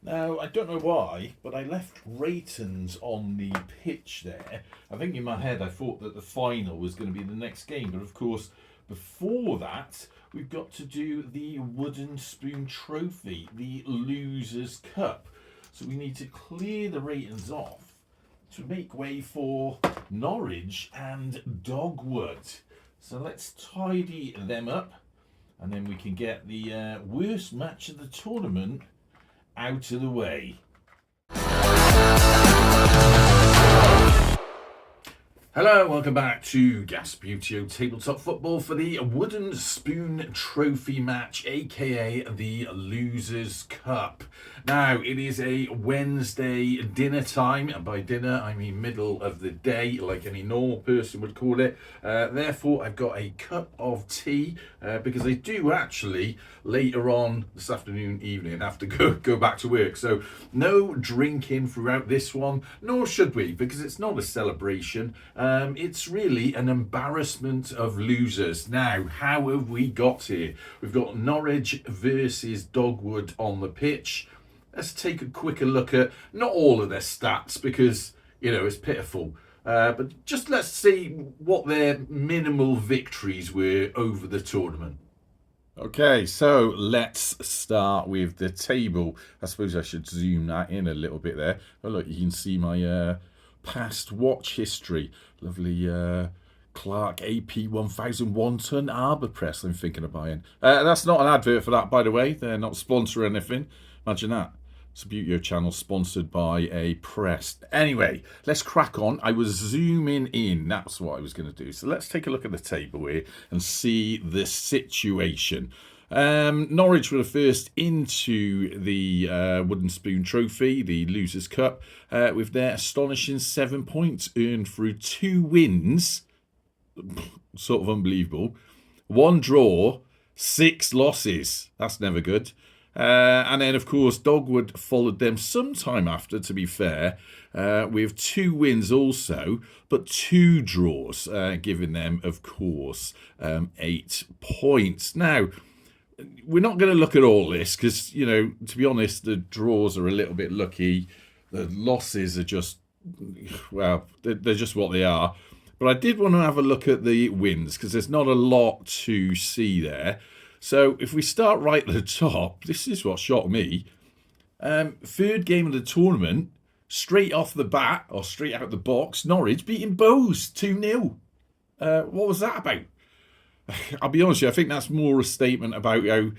Now, I don't know why, but I left Raytons on the pitch there. I think in my head I thought that the final was going to be the next game, but of course, before that, we've got to do the Wooden Spoon Trophy, the Losers' Cup. So we need to clear the Raytons off to make way for Norwich and Dogwood. So let's tidy them up, and then we can get the worst match of the tournament out of the way. Hello, welcome back to Gasbbuteo Tabletop Football for the Wooden Spoon Trophy match, aka the Losers' Cup. Now, it is a Wednesday dinner time, and by dinner I mean middle of the day, like any normal person would call it. Therefore, I've got a cup of tea, because I do actually, later on this afternoon, evening, have to go back to work. So, no drinking throughout this one, nor should we, because it's not a celebration. It's really an embarrassment of losers. Now, how have we got here? We've got Norwich versus Dogwood on the pitch. Let's take a quicker look at not all of their stats because, it's pitiful. But just let's see what their minimal victories were over the tournament. Okay, so let's start with the table. I suppose I should zoom that in a little bit there. Oh, look, you can see my past watch history. Lovely Clark AP 1001 ton Arbor press I'm thinking of buying. That's not an advert for that, by the way. They're not sponsoring anything. Imagine that. It's a Buteo channel sponsored by a press. Anyway, let's crack on. I was zooming in. That's what I was going to do. So let's take a look at the table here and see the situation. Norwich were the first into the Wooden Spoon Trophy, the Losers' Cup, with their astonishing 7 points earned through 2 wins. Sort of unbelievable. 1 draw, 6 losses. That's never good. And then, of course, Dogwood followed them sometime after, to be fair, with 2 wins also, but 2 draws, giving them, of course, 8 points. Now, we're not going to look at all this because, to be honest, the draws are a little bit lucky. The losses are just, well, they're just what they are. But I did want to have a look at the wins because there's not a lot to see there. So if we start right at the top, this is what shocked me. 3rd game of the tournament, straight off the bat, or straight out the box, Norwich beating Bows 2-0. What was that about? I'll be honest with you, I think that's more a statement about how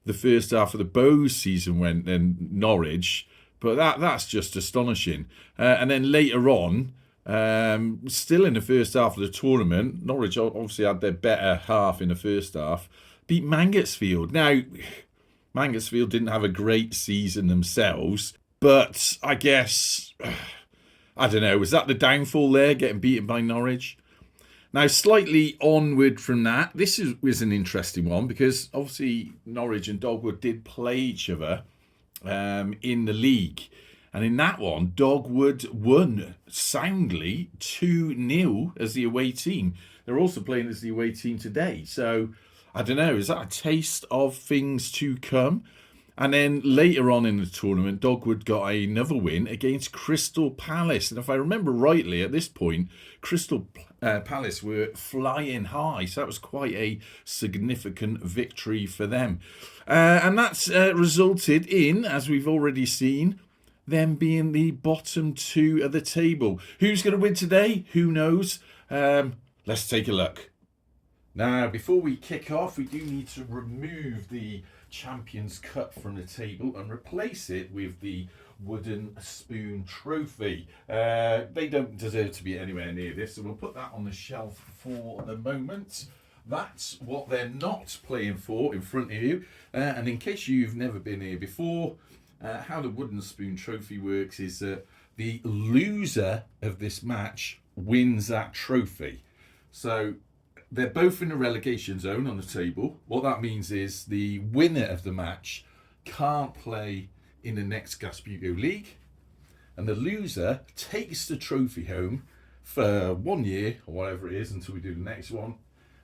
the first half of the Bows season went than Norwich. But that's just astonishing. And then later on, still in the first half of the tournament, Norwich obviously had their better half in the first half, beat Mangotsfield. Now, Mangotsfield didn't have a great season themselves, but I guess, I don't know, was that the downfall there, getting beaten by Norwich? Now, slightly onward from that, this was an interesting one because obviously Norwich and Dogwood did play each other in the league. And in that one, Dogwood won soundly 2-0 as the away team. They're also playing as the away team today. So, I don't know, is that a taste of things to come? And then later on in the tournament, Dogwood got another win against Crystal Palace. And if I remember rightly, at this point, Crystal Palace were flying high. So that was quite a significant victory for them. And that's resulted in, as we've already seen, them being the bottom 2 of the table. Who's going to win today? Who knows? Let's take a look. Now, before we kick off, we do need to remove the Champions Cup from the table and replace it with the Wooden Spoon Trophy. They don't deserve to be anywhere near this, so we'll put that on the shelf for the moment. That's what they're not playing for in front of you. And in case you've never been here before, how the Wooden Spoon Trophy works is that the loser of this match wins that trophy. So they're both in the relegation zone on the table. What that means is the winner of the match can't play in the next Gasbbuteo League, and the loser takes the trophy home for 1 year or whatever it is until we do the next one,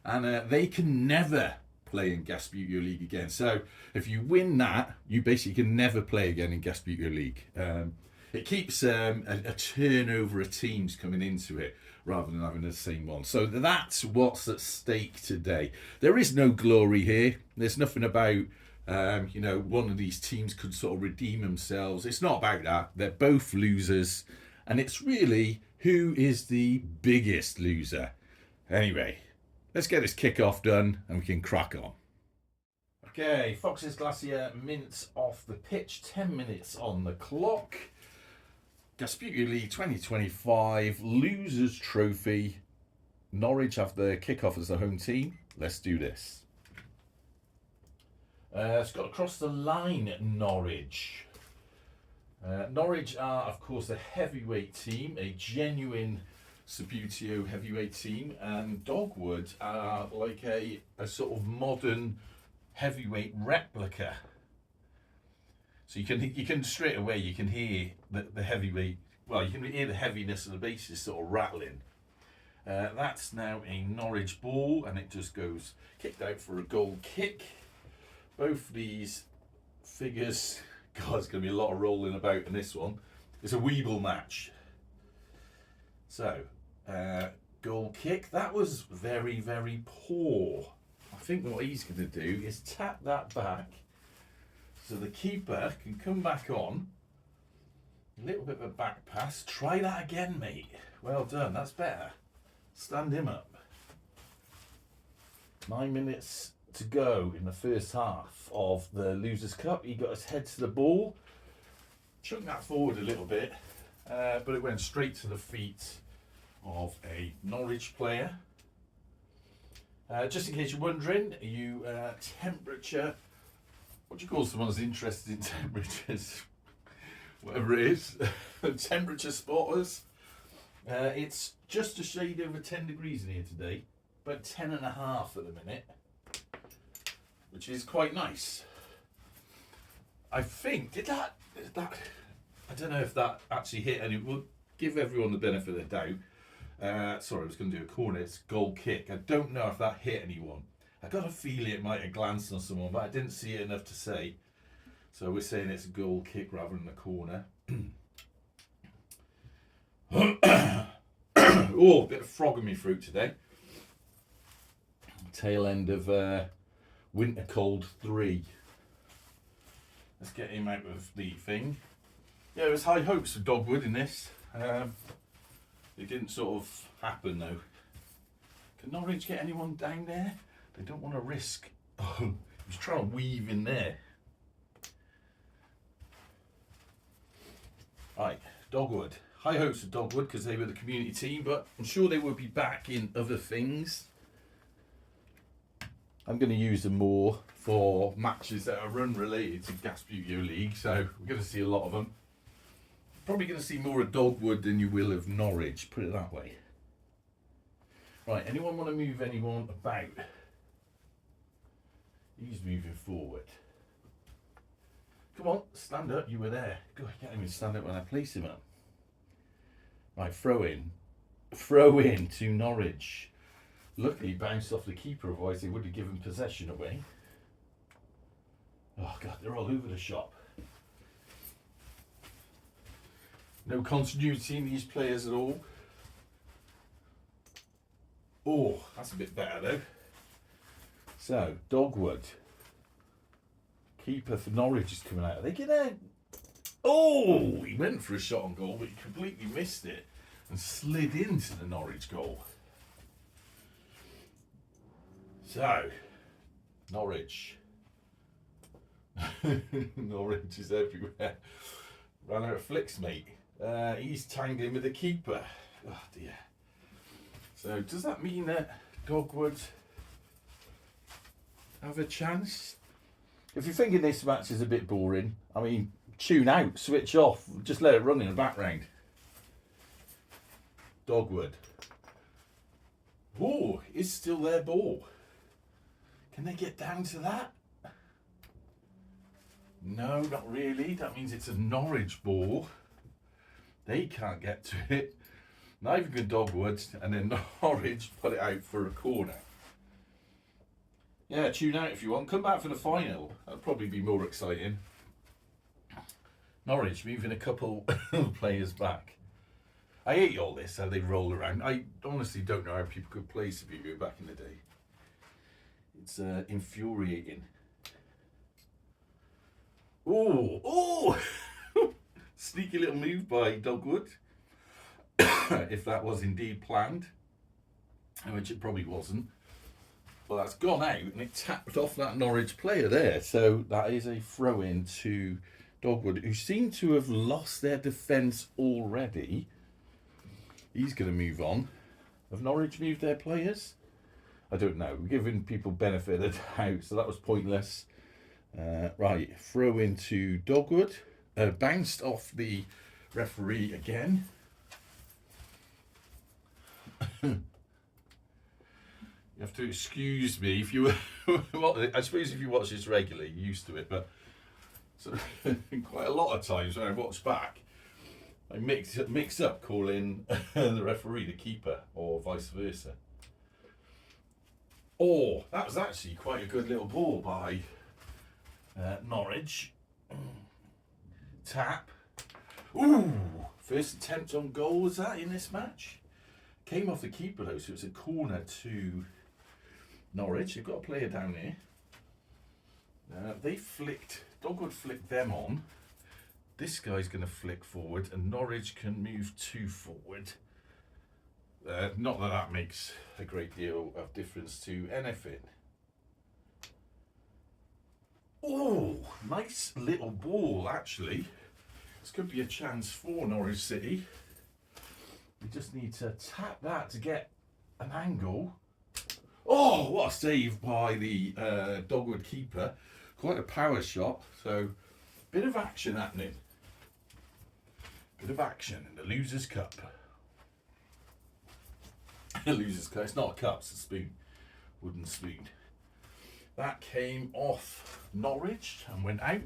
and they can never play in Gasbbuteo League again. So if you win that, you basically can never play again in Gasbbuteo League. It keeps a turnover of teams coming into it rather than having the same one. So that's what's at stake today. There is no glory here. There's nothing about, one of these teams could sort of redeem themselves. It's not about that. They're both losers. And it's really who is the biggest loser. Anyway, let's get this kickoff done and we can crack on. Okay, Fox's Glacier mints off the pitch. 10 minutes on the clock. Gasbbuteo League 2025 Losers Trophy. Norwich have the kickoff as the home team. Let's do this. It's got across the line at Norwich. Norwich are, of course, a heavyweight team, a genuine Gasbbuteo heavyweight team, and Dogwood are like a sort of modern heavyweight replica. So you can straight away you can hear the heavyweight. Well, you can hear the heaviness of the bases sort of rattling. That's now a Norwich ball, and it just goes kicked out for a goal kick. Both these figures, God, there's going to be a lot of rolling about in this one. It's a Weeble match. So, goal kick. That was very, very poor. I think what he's going to do is tap that back so the keeper can come back on. A little bit of a back pass. Try that again, mate. Well done. That's better. Stand him up. 9 minutes to go in the first half of the Losers Cup. He got his head to the ball. Chucked that forward a little bit, but it went straight to the feet of a Norwich player. Just in case you're wondering, temperature. What do you call someone who's interested in temperatures? Whatever it is. Temperature spotters. It's just a shade over 10 degrees in here today. About 10.5 at the minute. Which is quite nice. I think, did that I don't know if that actually hit any. We'll give everyone the benefit of the doubt. Sorry, I was going to do a corner. It's goal kick. I don't know if that hit anyone. I got a feeling it might have glanced on someone, but I didn't see it enough to say. So we're saying it's a goal kick rather than a corner. Oh, a bit of frog in me throat today. Tail end of Winter Cold 3. Let's get him out of the thing. Yeah, there was high hopes for Dogwood in this. They didn't sort of happen though. Can Norwich get anyone down there? They don't want to risk. Oh, he was trying to weave in there. Right, Dogwood. High hopes for Dogwood because they were the community team, but I'm sure they will be back in other things. I'm going to use them more for matches that are unrelated to Gasbbuteo League, so we're going to see a lot of them. Probably going to see more of Dogwood than you will of Norwich, put it that way. Right, anyone want to move anyone about? He's moving forward. Come on, stand up, you were there. God, I can't even stand up when I place him up. Right, throw in to Norwich. Luckily, he bounced off the keeper, otherwise they would have given possession away. Oh God, they're all over the shop. No continuity in these players at all. Oh, that's a bit better though. So, Dogwood. Keeper for Norwich is coming out. Are they gonna... Oh, he went for a shot on goal, but he completely missed it and slid into the Norwich goal. So, Norwich. Norwich is everywhere. Ran out of flicks, mate. He's tangling with the keeper. Oh dear. So, does that mean that Dogwood have a chance? If you're thinking this match is a bit boring, I mean, tune out, switch off, just let it run in the background. Dogwood. Oh, it's still their ball. Can they get down to that? No, not really. That means it's a Norwich ball. They can't get to it. Neither can Dogwood, and then Norwich put it out for a corner. Yeah, tune out if you want. Come back for the final. That'll probably be more exciting. Norwich moving a couple of players back. I hate all this, how they roll around. I honestly don't know how people could play Sevilla back in the day. It's infuriating. Oh! Sneaky little move by Dogwood. If that was indeed planned. Which it probably wasn't. Well, that's gone out and it tapped off that Norwich player there. So that is a throw-in to Dogwood, who seem to have lost their defence already. He's going to move on. Have Norwich moved their players? I don't know. We're giving people benefit of the doubt, so that was pointless. Right, throw into Dogwood. Bounced off the referee again. You have to excuse me if you. I suppose if you watch this regularly, you're used to it. But so, quite a lot of times when I watch back, I mix up calling the referee the keeper or vice versa. Oh, that was actually quite a good little ball by Norwich. Tap. Ooh, first attempt on goal was that in this match. Came off the keeper though, so it's a corner to Norwich. They've got a player down here. Dogwood flicked them on. This guy's going to flick forward and Norwich can move 2 forward. Not that that makes a great deal of difference to anything. Oh, nice little ball actually. This could be a chance for Norwich City. We just need to tap that to get an angle. Oh, what a save by the Dogwood keeper. Quite a power shot. So, bit of action happening. Bit of action in the Losers' Cup. The Losers' Cup. It's not a cup, it's a spoon. Wooden spoon. That came off Norwich and went out.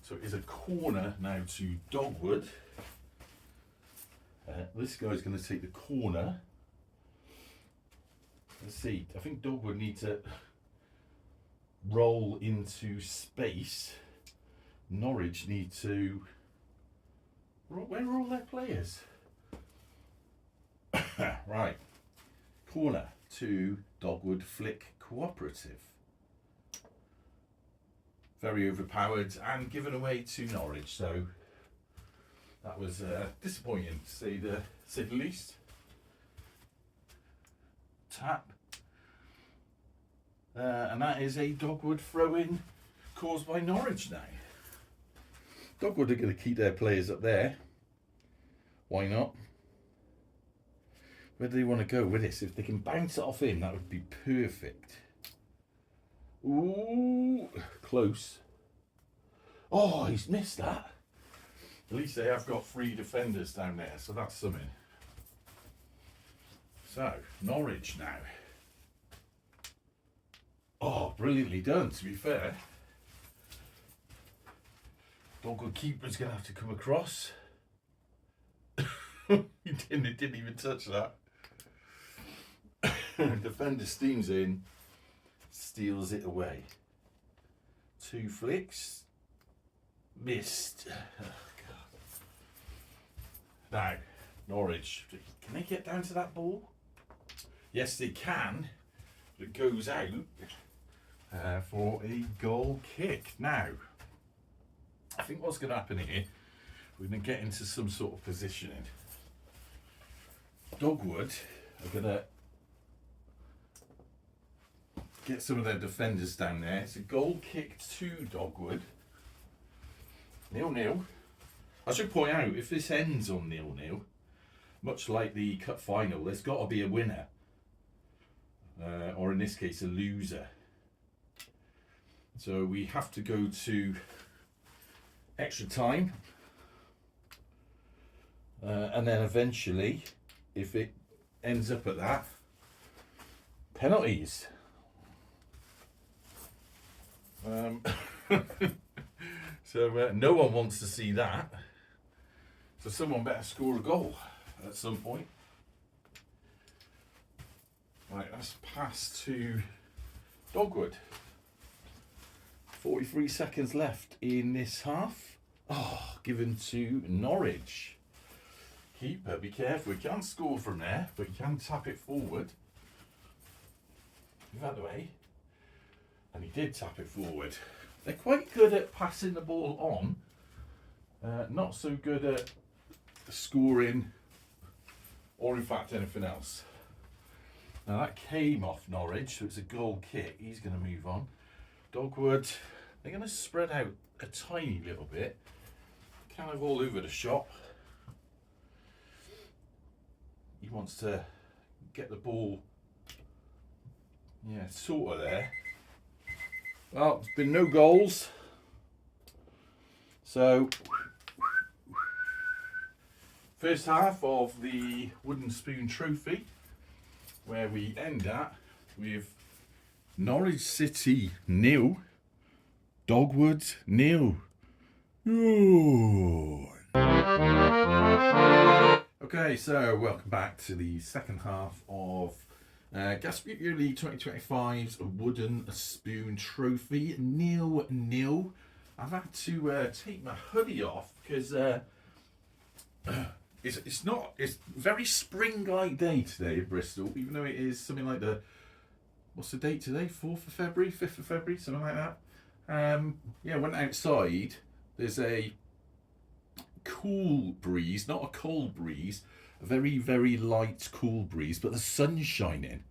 So it is a corner now to Dogwood. This guy's going to take the corner. Let's see. I think Dogwood need to roll into space. Norwich need to. Where are all their players? Right. Corner to Dogwood flick cooperative. Very overpowered and given away to Norwich. So that was disappointing to say the least. Tap. And that is a Dogwood throw-in caused by Norwich now. Dogwood are going to keep their players up there. Why not? Where do they want to go with this? If they can bounce it off him, that would be perfect. Ooh, close. Oh, he's missed that. At least they have got 3 defenders down there, so that's something. So, Norwich now. Oh, brilliantly done, to be fair. Dogwood keeper's going to have to come across. He didn't even touch that. Defender steams in, steals it away. 2 flicks. Missed. Oh, God. Now, Norwich, can they get down to that ball? Yes, they can. But it goes out for a goal kick. Now, I think what's going to happen here, we're going to get into some sort of positioning. Dogwood are going to get some of their defenders down there. It's a goal kick to Dogwood. 0-0. I should point out, if this ends on 0-0, much like the cup final, there's got to be a winner. Or in this case, a loser. So we have to go to extra time. And then eventually, if it ends up at that, penalties. So no one wants to see that. So someone better score a goal at some point. Right, let's pass to Dogwood. 43 seconds left in this half. Oh, given to Norwich. Keeper, be careful. He can't score from there, but he can tap it forward. Move out of the way. And he did tap it forward. They're quite good at passing the ball on. Not so good at scoring or in fact anything else. Now that came off Norwich, so it's a goal kick. He's going to move on. Dogwood, they're going to spread out a tiny little bit. Kind of all over the shop. He wants to get the ball, yeah, sort of there. Well, there's been no goals. So, first half of the Wooden Spoon Trophy, where we end at with Norwich City 0, Dogwood 0. Ooh. Okay, so welcome back to the second half of Gasbbuteo League 2025's Wooden Spoon Trophy 0-0. I've had to take my hoodie off because it's very spring-like day today in Bristol, even though it is something like what's the date today? 4th of February, 5th of February, something like that. Yeah, went outside. There's a cool breeze, not a cold breeze, a very, very light cool breeze, but the sun's shining.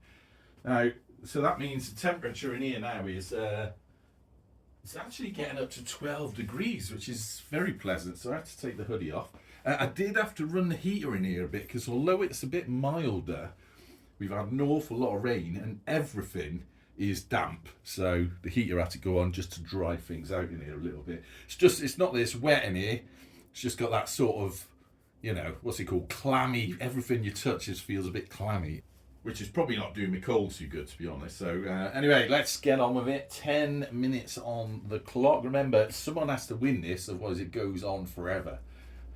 Now, so that means the temperature in here now is it's actually getting up to 12 degrees, which is very pleasant, so I had to take the hoodie off. I did have to run the heater in here a bit, because although it's a bit milder, we've had an awful lot of rain and everything is damp, so the heater had to go on just to dry things out in here a little bit. It's not that it's wet in here, it's just got that sort of, you know, what's it called, clammy, everything you touch feels a bit clammy, which is probably not doing me cold too good, to be honest. So anyway, let's get on with it. 10 minutes on the clock. Remember, someone has to win this, otherwise it goes on forever.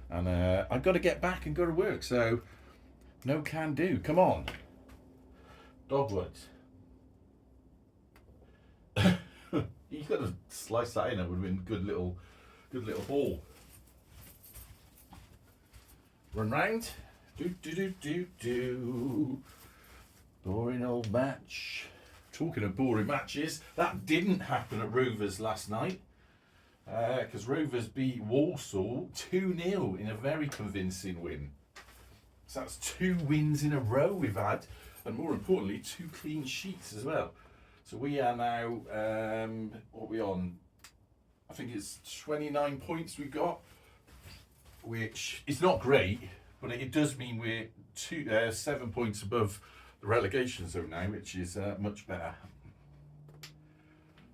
And I've got to get back and go to work, so no can do. Come on. Dogwood. You could have sliced that in, it would have been a good little ball. Run round. Do. Boring old match. Talking of boring matches, that didn't happen at Rovers last night. Because Rovers beat Walsall 2-0 in a very convincing win. So that's 2 wins in a row we've had, and more importantly, 2 clean sheets as well. So we are now, what are we on? I think it's 29 points we've got, which is not great, but it does mean we're 7 points above the relegation zone now, which is much better.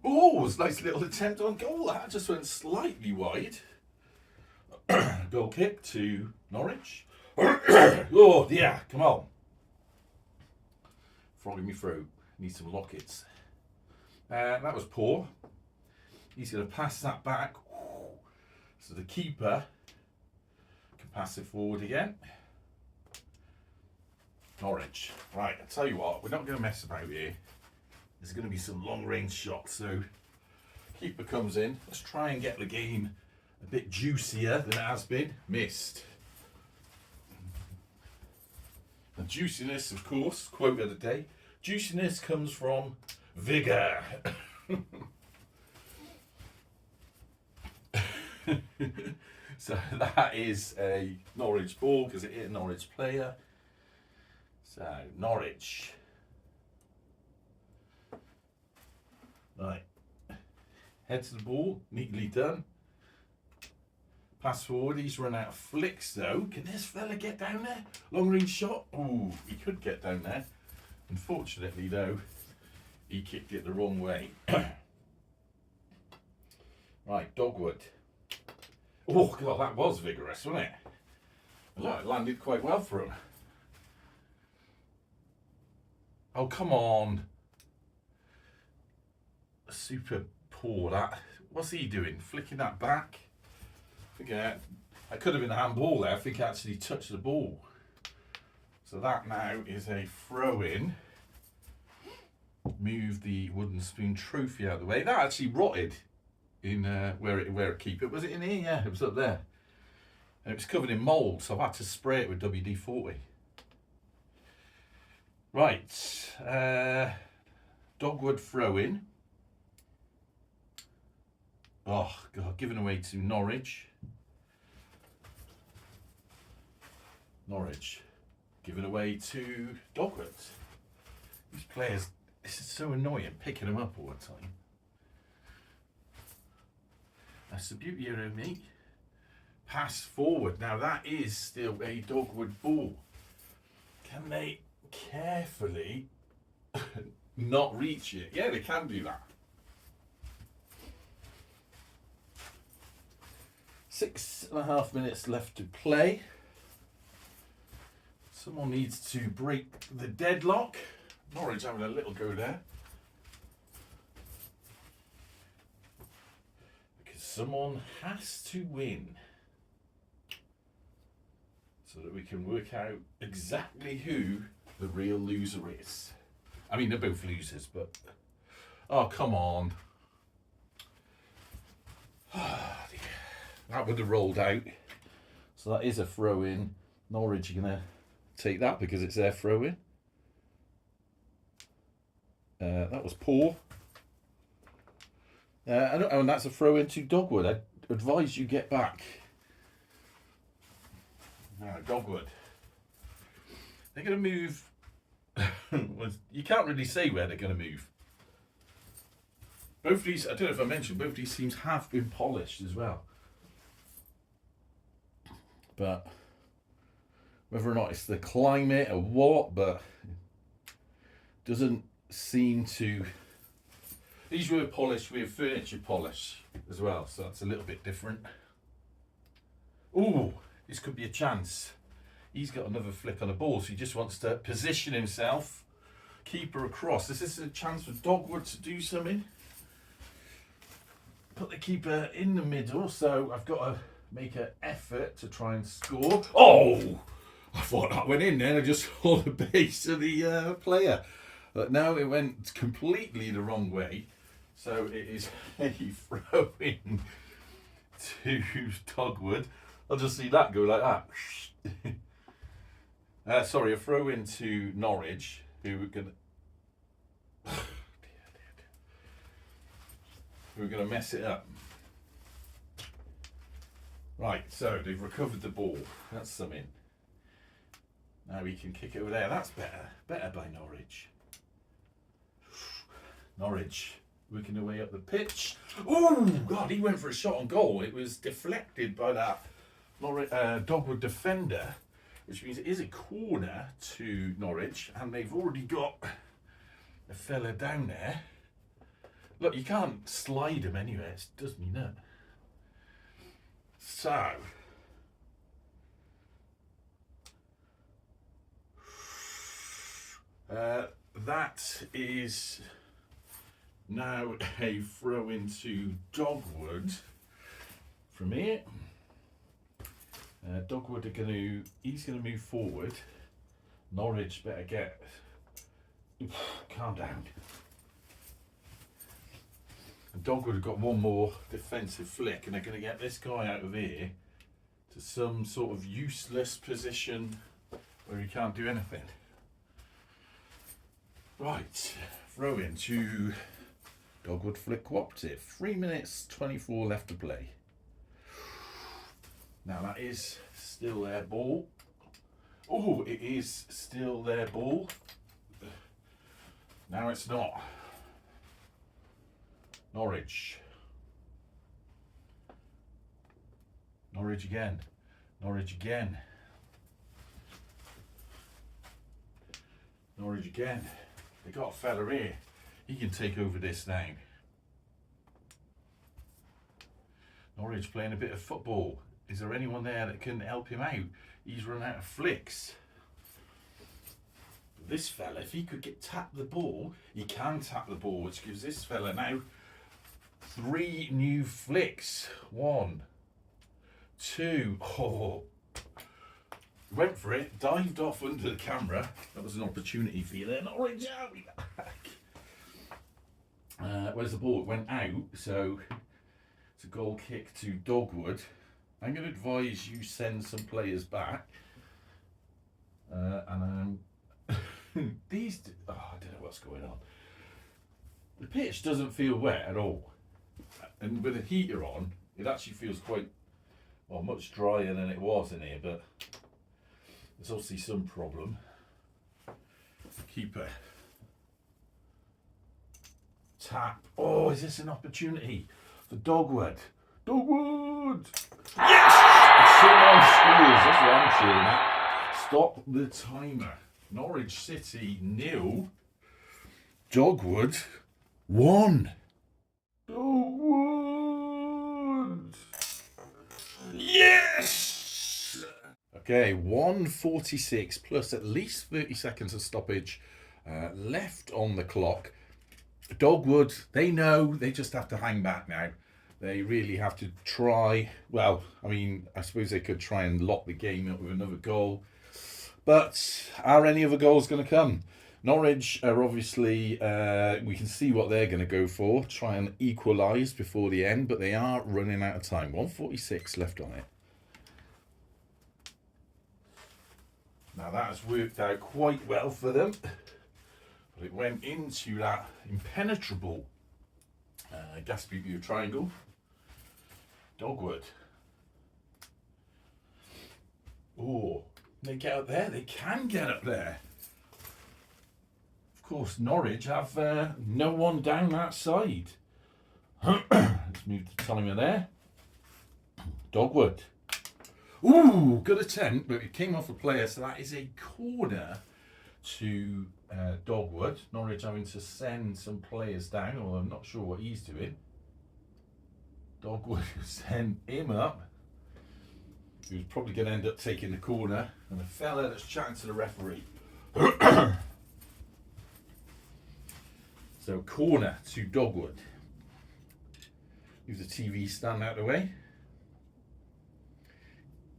Oh, it was a nice little attempt on goal. That just went slightly wide. Goal kick to Norwich. Oh, yeah, come on. Frogging me through. Need some lockets. That was poor. He's going to pass that back. So the keeper can pass it forward again. Norwich. Right, I tell you what, we're not going to mess about here. There's going to be some long-range shots. So keeper comes in. Let's try and get the game a bit juicier than it has been. Missed. And juiciness, of course, quote of the day. Juiciness comes from vigour. So that is a Norwich ball because it hit a Norwich player. So Norwich. Right. Head to the ball, neatly done. Pass forward, he's run out of flicks though. Can this fella get down there? Long range shot. Ooh, he could get down there. Unfortunately though, he kicked it the wrong way. Right, Dogwood. Oh God, that was vigorous, wasn't it? Look, it landed quite well for him. Oh, come on. Super poor, that. What's he doing? Flicking that back? I think that could have been a handball there. I think it actually touched the ball. So that now is a throw in. move the wooden spoon trophy out of the way. That actually rotted in where it keep it. Was it in here? Yeah, it was up there. And it was covered in mould, so I've had to spray it with WD-40. Right, Dogwood throw-in. Oh, God, given away to Norwich. Norwich, given away to Dogwood. These players, this is so annoying, picking them up all the time. That's the beauty of me. Pass forward. Now that is still a Dogwood ball. Can they carefully not reach it? Yeah, they can do that. 6.5 minutes left to play. Someone needs to break the deadlock. Norwich having a little go there. Because someone has to win. So that we can work out exactly who the real loser is. I mean, they're both losers, but... Oh, come on. That would have rolled out. So that is a throw-in. Norwich are going to take that because it's their throw-in. That was poor. And that's a throw-in to Dogwood. I advise you get back. Now, Dogwood. They're going to move. You can't really say where they're going to move. Both of these, I don't know if I mentioned, both of these teams have been polished as well. But whether or not it's the climate or what, but doesn't seem to. These were polished with furniture polish as well, so that's a little bit different. Ooh, this could be a chance. He's got another flick on the ball, so he just wants to position himself. Keeper across. This is a chance for Dogwood to do something. Put the keeper in the middle, so I've got to make an effort to try and score. Oh! I thought that went in then. I just saw the base of the player. But no, it went completely the wrong way. So it is a throw-in to Dogwood. I'll just see that go like that. Sorry, a throw-in to Norwich, who were going to mess it up. Right, so they've recovered the ball. That's something. Now we can kick it over there. That's better. Better by Norwich. Norwich working their way up the pitch. Oh, God, he went for a shot on goal. It was deflected by that Dogwood defender, which means it is a corner to Norwich, and they've already got a fella down there. Look, you can't slide him anywhere. It does me nut. So, that is now a throw into Dogwood from here. Dogwood he's going to move forward. Norwich better get, calm down. And Dogwood have got one more defensive flick, and they're going to get this guy out of here to some sort of useless position where he can't do anything. Right, throw in to Dogwood flick cooperative. 3 minutes 24 left to play. Now that is still their ball. Oh, it is still their ball. Now it's not. Norwich. Norwich again. Norwich again. Norwich again. They got a fella here. He can take over this now. Norwich playing a bit of football. Is there anyone there that can help him out? He's run out of flicks. But this fella, if he could tap the ball, he can tap the ball, which gives this fella now 3 new flicks. 1, 2. Oh, went for it, dived off under the camera. That was an opportunity for you there. Norwich, I'll be back. Where's the ball? It went out, so it's a goal kick to Dogwood. I'm going to advise you send some players back. And these... Oh, I don't know what's going on. The pitch doesn't feel wet at all. And with a heater on, it actually feels quite, well, much drier than it was in here, but there's obviously some problem. Keeper. Tap. Oh, is this an opportunity for Dogwood? Dogwood! Yes! Someone scores. That's what I'm cheering at. Stop the timer. Norwich City 0. Dogwood 1. Dogwood! Yes! Okay, 1:46 plus at least 30 seconds of stoppage left on the clock. Dogwood, they know they just have to hang back now. They really have to try. Well, I mean, I suppose they could try and lock the game up with another goal. But are any other goals going to come? Norwich are obviously, we can see what they're going to go for. Try and equalise before the end, but they are running out of time. 1:46 left on it. Now that has worked out quite well for them. But it went into that impenetrable Gasbbuteo triangle. Dogwood. Oh, they get up there. They can get up there. Of course, Norwich have no one down that side. Let's move the timer there. Dogwood. Ooh, good attempt, but it came off a player, so that is a corner to Dogwood. Norwich having to send some players down, although I'm not sure what he's doing. Dogwood send him up. He was probably going to end up taking the corner, and the fella that's chatting to the referee. So corner to Dogwood. Move the TV stand out of the way.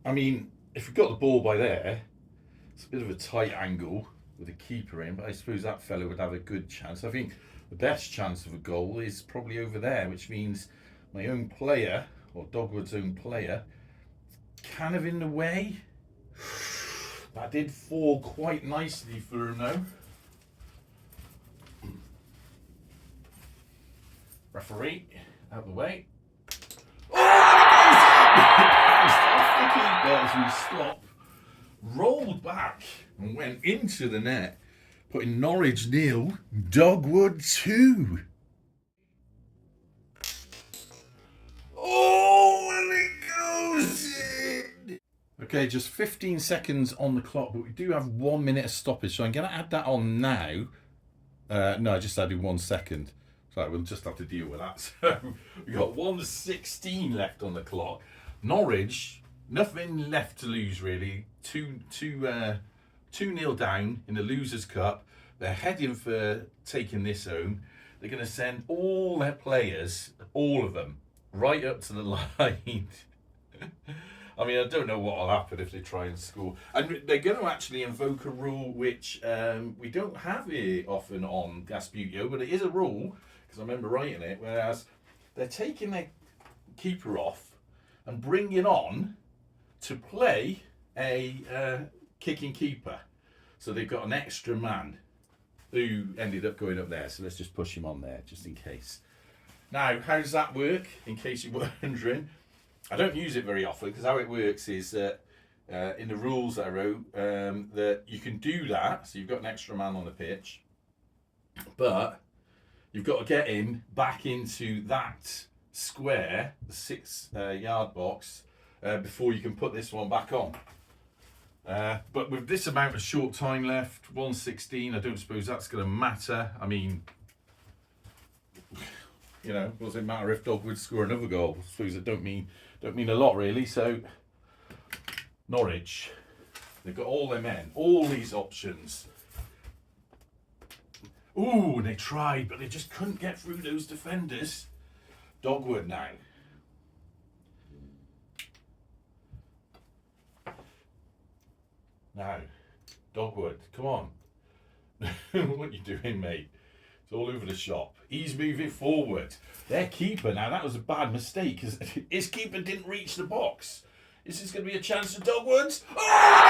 I mean, if we got the ball by there, it's a bit of a tight angle with the keeper in, but I suppose that fellow would have a good chance. I think the best chance of a goal is probably over there, which means my own player, or Dogwood's own player, kind of in the way. That did fall quite nicely for him though. Referee, out of the way. As we stop, rolled back and went into the net, putting Norwich 0, Dogwood 2. Oh, and it goes in! Okay, just 15 seconds on the clock, but we do have 1 minute of stoppage, so I'm going to add that on now. No, I just added 1 second. So we'll just have to deal with that. So we got 1:16 left on the clock. Norwich, nothing left to lose really. 2-0 down in the Losers Cup. They're heading for taking this home. They're going to send all their players, all of them, right up to the line. I mean, I don't know what will happen if they try and score. And they're going to actually invoke a rule which we don't have here often on Gasbbuteo, but it is a rule, because I remember writing it, whereas they're taking their keeper off and bringing on to play a kicking keeper. So they've got an extra man who ended up going up there. So let's just push him on there, just in case. Now, how does that work, in case you were wondering? I don't use it very often, because how it works is that in the rules that I wrote, that you can do that, so you've got an extra man on the pitch, but you've got to get him back into that square, the 6-yard box, before you can put this one back on. But with this amount of short time left, 1:16, I don't suppose that's going to matter. I mean, you know, does it matter if Dogwood score another goal? I suppose it don't mean a lot really. So Norwich, they've got all their men, all these options. Ooh, and they tried, but they just couldn't get through those defenders. Dogwood now. Now, Dogwood, come on. What are you doing, mate? It's all over the shop. He's moving forward. Their keeper, now that was a bad mistake because his keeper didn't reach the box. Is this going to be a chance for Dogwoods? Oh,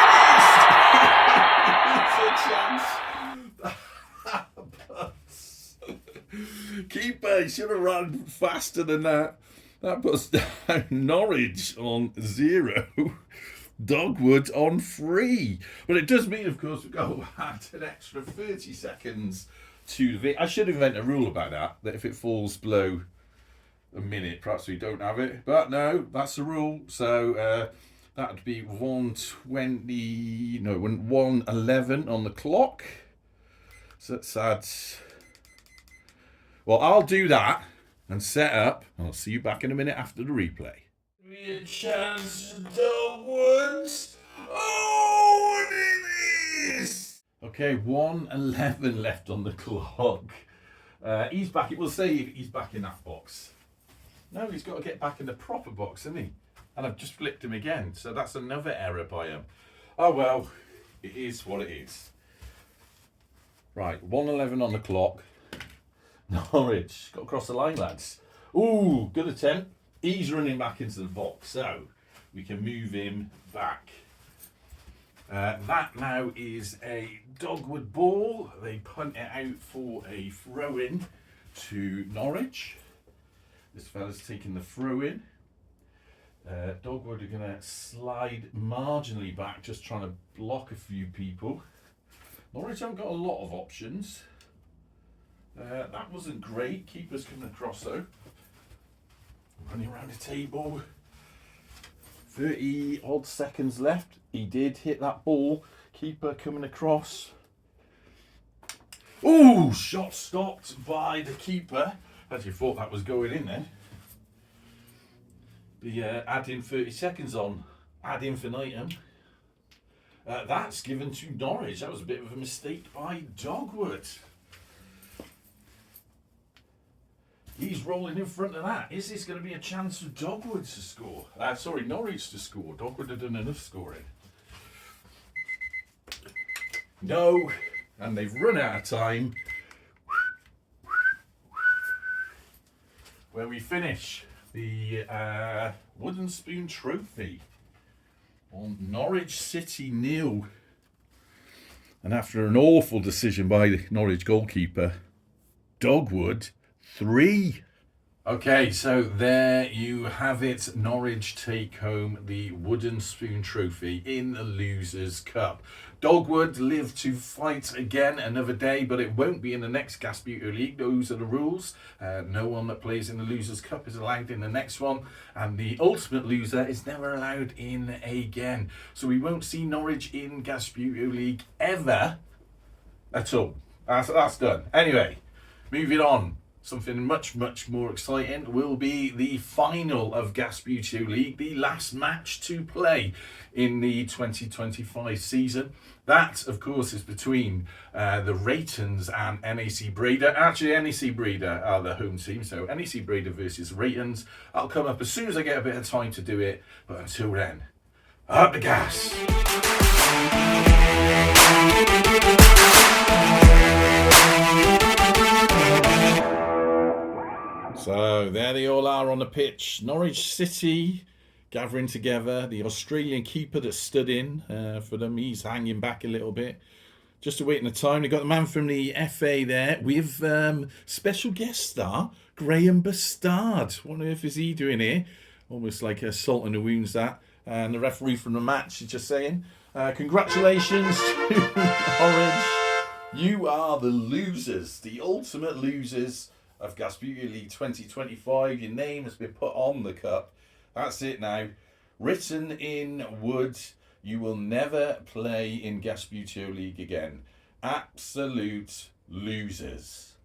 it's a chance. Keeper, he should have run faster than that. That puts down Norwich on 0. Dogwood on 3. But it does mean, of course, we go add an extra 30 seconds to the... I should invent a rule about that if it falls below a minute, perhaps we don't have it. But no, that's the rule. So that would be 1:11 on the clock. So let's add... Well, I'll do that and set up. I'll see you back in a minute after the replay. Be a chance, Dogwoods. Oh, it is. Okay, 1:11 left on the clock. He's back. It will say he's back in that box. No, he's got to get back in the proper box, hasn't he? And I've just flipped him again, so that's another error by him. Oh well, it is what it is. Right, 1:11 on the clock. Norwich got across the line, lads. Ooh, good attempt. He's running back into the box, so we can move him back. That now is a Dogwood ball. They punt it out for a throw-in to Norwich. This fella's taking the throw-in. Dogwood are going to slide marginally back, just trying to block a few people. Norwich haven't got a lot of options. That wasn't great. Keeper's coming across though. Running around the table. 30 odd seconds left. He did hit that ball. Keeper coming across. Ooh, shot stopped by the keeper. Actually thought that was going in then. The adding 30 seconds on ad infinitum. That's given to Norwich. That was a bit of a mistake by Dogwood. He's rolling in front of that. Is this going to be a chance for Dogwood to score? Sorry, Norwich to score. Dogwood have done enough scoring. No. And they've run out of time. Where we finish the Wooden Spoon Trophy on Norwich City 0. And after an awful decision by the Norwich goalkeeper, Dogwood 3. Okay, so there you have it. Norwich take home the Wooden Spoon Trophy in the Losers Cup. Dogwood live to fight again another day, but it won't be in the next Gasbbuteo League. Those are the rules. No one that plays in the Losers Cup is allowed in the next one, and the ultimate loser is never allowed in again. So we won't see Norwich in Gasbbuteo League ever at all. That's done. Anyway, moving on. Something much, much more exciting will be the final of Gasbbuteo League, the last match to play in the 2025 season. That, of course, is between the Raytons and NAC Breda. Actually, NAC Breda are the home team, so NAC Breda versus Raytons. I'll come up as soon as I get a bit of time to do it, but until then, up the gas! So there they all are on the pitch. Norwich City gathering together. The Australian keeper that stood in for them, he's hanging back a little bit. Just awaiting the time. They've got the man from the FA there with special guest star, Graham Bastard. What on earth is he doing here? Almost like a salt in the wounds, that. And the referee from the match is just saying, congratulations to Norwich. You are the losers, the ultimate losers of Gasbbuteo League 2025. Your name has been put on the cup. That's it now. Written in wood. You will never play in Gasbbuteo League again. Absolute losers.